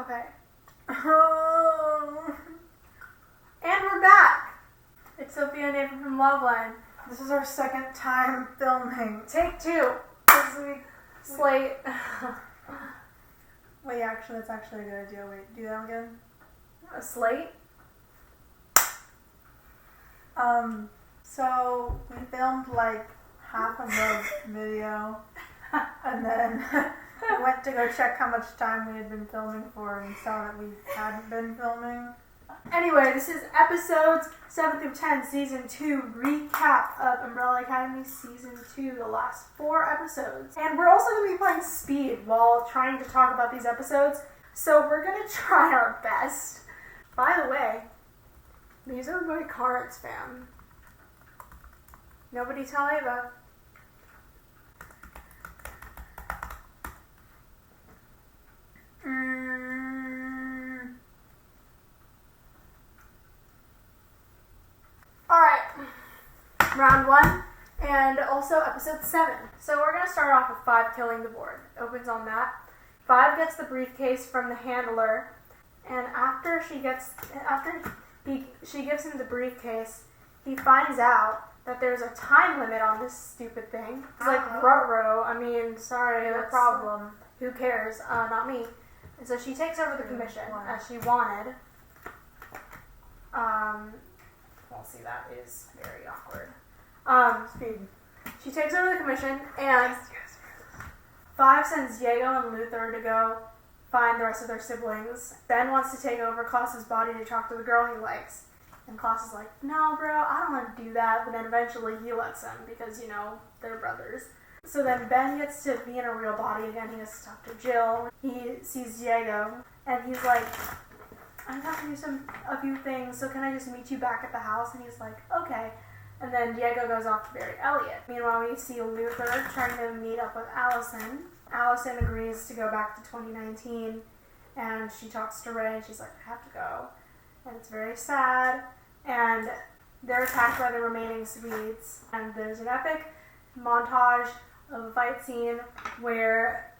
Okay. And we're back. It's Sophia and Nathan from Logline. This is our second time filming. Take 2. This week, slate. Wait, actually, that's actually a good idea. Wait, do that again. A slate? So we filmed like half of the video, and then we went to go check how much time we had been filming for, and saw that we hadn't been filming. Anyway, this is episodes 7 through 10, season 2 recap of Umbrella Academy season 2, the last 4 episodes. And we're also going to be playing speed while trying to talk about these episodes, so we're going to try our best. By the way, these are my cards, fam. Nobody tell Ava. Alright, round 1, and also episode 7. So we're going to start off with 5 killing the board. Opens on that. 5 gets the briefcase from the handler, and after she gives him the briefcase, he finds out that there's a time limit on this stupid thing. It's like, ruh-roh, I mean, sorry, No that's problem. who cares? Not me. And so she takes over the commission, as she wanted. Well, see, that is very awkward. Speed. She takes over the commission, and 5 sends Diego and Luther to go find the rest of their siblings. Ben wants to take over Klaus's body to talk to the girl he likes. And Klaus is like, no, bro, I don't want to do that. But then eventually he lets him because, you know, they're brothers. So then Ben gets to be in a real body again. He gets to talk to Jill. He sees Diego, and he's like, I'm talking to you a few things, so can I just meet you back at the house? And he's like, okay. And then Diego goes off to bury Elliot. Meanwhile, we see Luther trying to meet up with Allison. Allison agrees to go back to 2019, and she talks to Ray, and she's like, I have to go. And it's very sad, and they're attacked by the remaining Swedes. And there's an epic montage of a fight scene where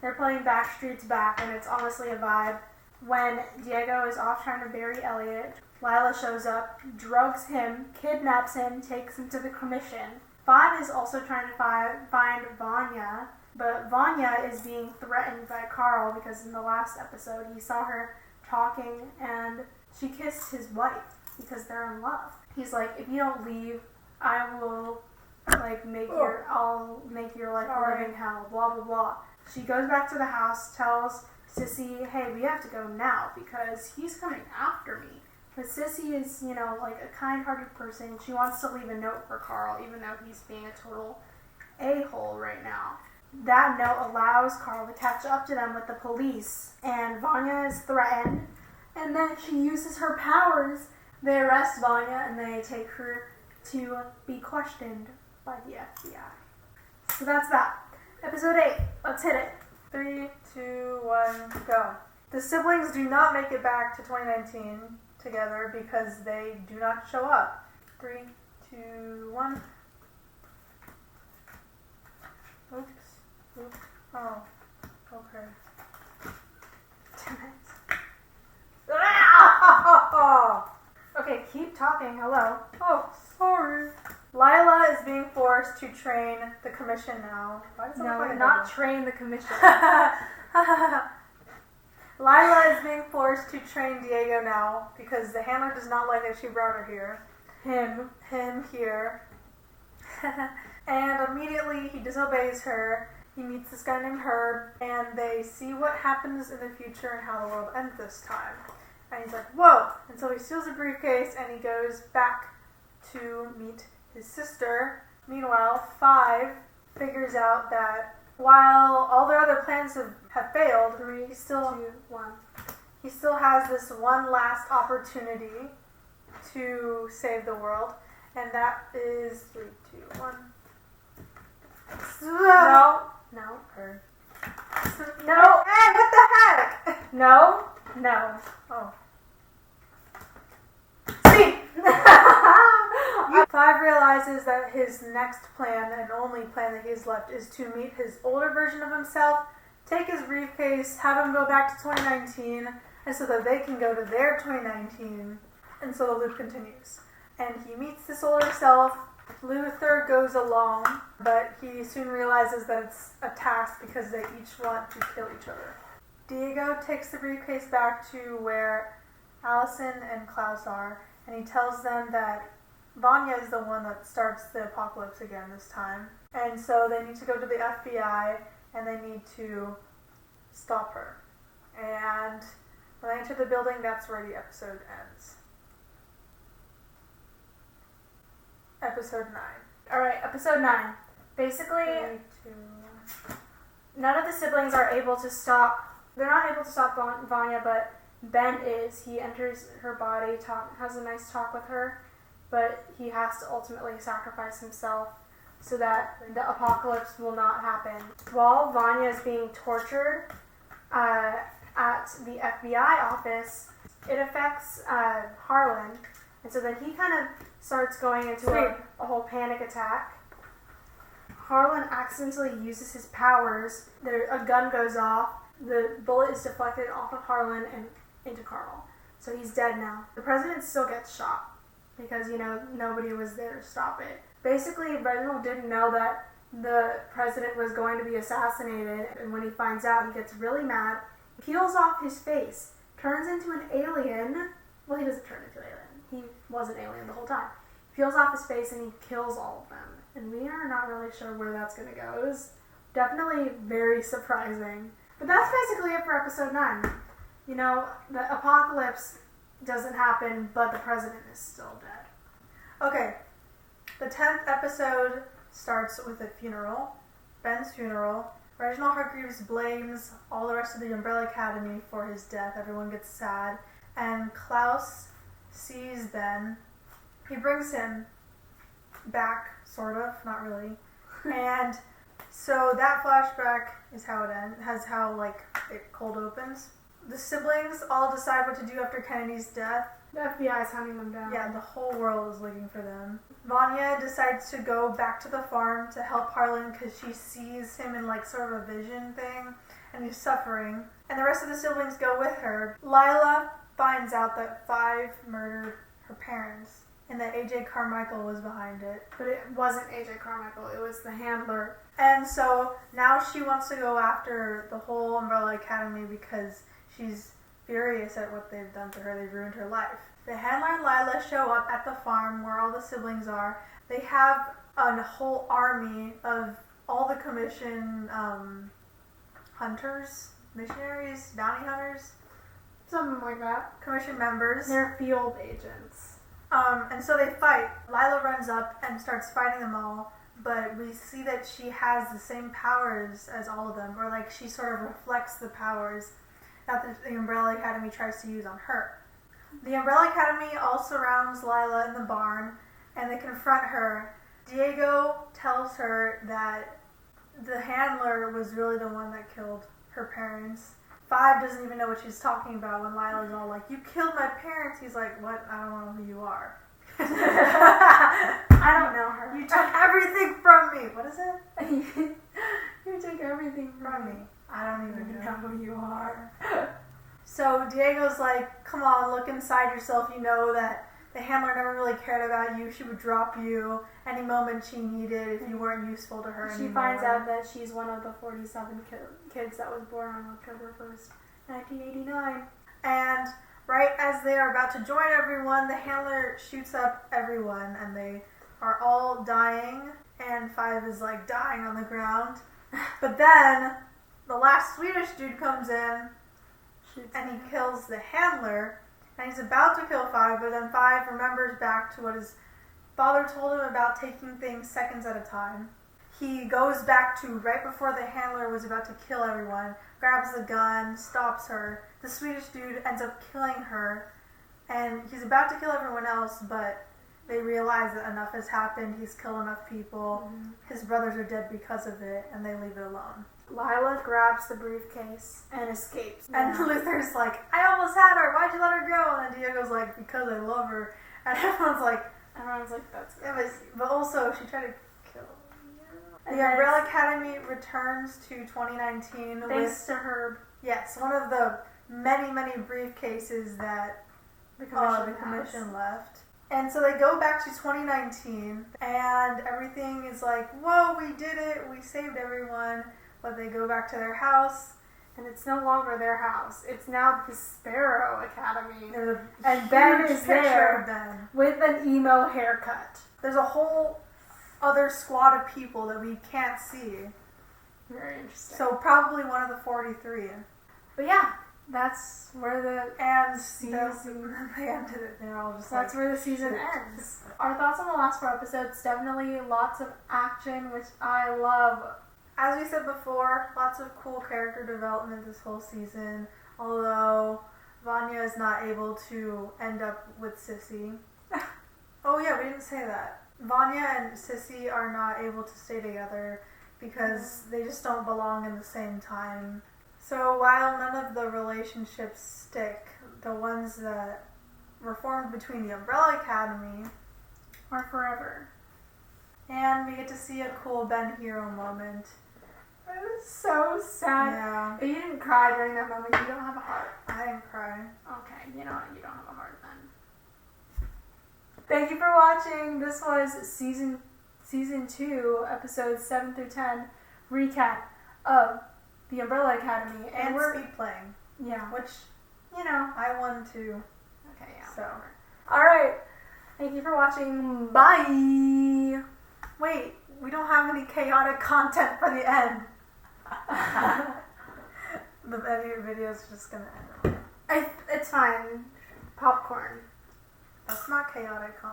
they're playing Backstreet's Back, and it's honestly a vibe. When Diego is off trying to bury Elliot, Lila shows up, drugs him, kidnaps him, takes him to the commission. 5 is also trying to find Vanya, but Vanya is being threatened by Carl because in the last episode he saw her talking and she kissed his wife because they're in love. He's like, if you don't leave, I will I'll make your life a living hell, blah blah blah. She goes back to the house, tells Sissy, hey, we have to go now because he's coming after me. But Sissy is, you know, like a kind-hearted person. She wants to leave a note for Carl, even though he's being a total a-hole right now. That note allows Carl to catch up to them with the police, and Vanya is threatened, and then she uses her powers. They arrest Vanya, and they take her to be questioned by the FBI. So that's that. Episode 8. Let's hit it. 3, 2, 1, go. The siblings do not make it back to 2019 together because they do not show up. 3, 2, 1. Oops. Oh. Okay. Damn it. Ah! Okay, keep talking. Hello. Oh, sorry. Lila is being forced to train the commission now. No, not train the commission. Lila is being forced to train Diego now because the handler does not like that she brought her here. Him here. And immediately he disobeys her. He meets this guy named Herb, and they see what happens in the future and how the world ends this time. And he's like, whoa! And so he steals a briefcase and he goes back to meet his sister. Meanwhile, 5 figures out that while all their other plans have failed, 3, he still has this one last opportunity to save the world, and that is 3, 2, 1. No. Her. No. Hey, what the heck? No. Oh. See. 5 realizes that his next plan and only plan that he has left is to meet his older version of himself take his briefcase, have him go back to 2019, and so that they can go to their 2019, and so the loop continues. And he meets the solar self. Luther goes along, but he soon realizes that it's a task because they each want to kill each other. Diego takes the briefcase back to where Allison and Klaus are, and he tells them that Vanya is the one that starts the apocalypse again this time. And so they need to go to the FBI, and they need to stop her. And when they enter the building, that's where the episode ends. Episode 9. Alright, episode 9. Basically, 3, 2, none of the siblings are able to stop. They're not able to stop Vanya, but Ben is. He enters her body, has a nice talk with her, but he has to ultimately sacrifice himself so that the apocalypse will not happen. While Vanya is being tortured at the FBI office, it affects Harlan, and so then he kind of starts going into a whole panic attack. Harlan accidentally uses his powers. A gun goes off. The bullet is deflected off of Harlan and into Carl. So he's dead now. The president still gets shot because, nobody was there to stop it. Basically, Reginald didn't know that the president was going to be assassinated, and when he finds out, he gets really mad, peels off his face, turns into an alien. Well, he doesn't turn into an alien. He was an alien the whole time. He peels off his face and he kills all of them. And we are not really sure where that's going to go. It was definitely very surprising. But that's basically it for episode 9. The apocalypse doesn't happen, but the president is still dead. Okay, the 10th episode starts with a funeral, Ben's funeral. Reginald Hargreaves blames all the rest of the Umbrella Academy for his death. Everyone gets sad. And Klaus sees Ben. He brings him back, sort of, not really. And so that flashback is how it ends, it cold opens. The siblings all decide what to do after Kennedy's death. The FBI is hunting them down. Yeah, the whole world is looking for them. Vanya decides to go back to the farm to help Harlan because she sees him in sort of a vision thing, and he's suffering. And the rest of the siblings go with her. Lila finds out that 5 murdered her parents and that A.J. Carmichael was behind it. But it wasn't A.J. Carmichael, it was the handler. And so now she wants to go after the whole Umbrella Academy because she's furious at what they've done to her. They've ruined her life. The handler and Lila show up at the farm where all the siblings are. They have a whole army of all the commission hunters, missionaries, bounty hunters. Something like that. Commission members. They're field agents. And so they fight. Lila runs up and starts fighting them all, but we see that she has the same powers as all of them, or she sort of reflects the powers that the Umbrella Academy tries to use on her. The Umbrella Academy all surrounds Lila in the barn, and they confront her. Diego tells her that the handler was really the one that killed her parents. 5 doesn't even know what she's talking about when Lila's all like, "You killed my parents." He's like, "What? I don't know who you are." I don't know her. You took everything from me. What is it? You took everything from me. I don't even know who you are. So Diego's like, "Come on, look inside yourself. You know that the handler never really cared about you. She would drop you any moment she needed if you weren't useful to her anymore." She finds out that she's one of the 47 kids that was born on October 1st, 1989. And right as they are about to join everyone, the handler shoots up everyone, and they are all dying, and 5 is dying on the ground. But then the last Swedish dude comes in, and he kills the handler, and he's about to kill 5, but then 5 remembers back to what his father told him about taking things seconds at a time. He goes back to right before the handler was about to kill everyone, grabs the gun, stops her. The Swedish dude ends up killing her, and he's about to kill everyone else, but they realize that enough has happened. He's killed enough people. Mm-hmm. His brothers are dead because of it, and they leave it alone. Lila grabs the briefcase and escapes. And Luther's like, "I almost had her. Why'd you let her go?" And then Diego's like, "Because I love her." And everyone's like, "That's good." But also, she tried to kill you. And The Umbrella Academy returns to 2019 thanks to Herb. Yes, one of the many, many briefcases that The the commission left. And so they go back to 2019, and everything is like, whoa, we did it, we saved everyone. But they go back to their house. And it's no longer their house. It's now the Sparrow Academy. There's a And Ben huge is picture there of Ben. with an emo haircut. There's a whole other squad of people that we can't see. Very interesting. So probably one of the 43. But yeah, that's where the They ended it. They're all just that's like, where the season ends. Our thoughts on the last 4 episodes, definitely lots of action, which I love. As we said before, lots of cool character development this whole season. Although Vanya is not able to end up with Sissy. Oh yeah, we didn't say that. Vanya and Sissy are not able to stay together because they just don't belong in the same time. So while none of the relationships stick, the ones that were formed between the Umbrella Academy Are forever. and we get to see a cool Ben Hero moment. It was so sad. Yeah, If you didn't cry during that moment, you don't have a heart. I didn't cry. Okay, you know what? You don't have a heart then. Thank you for watching. This was season 2, episodes 7 through 10, recap of the Umbrella Academy. And we're speed playing, yeah, which you know. I won too. Okay, yeah. So. Whatever. All right. Thank you for watching. Bye. Wait, we don't have any chaotic content for the end. The video is just gonna end. It's fine. Popcorn. That's not chaotic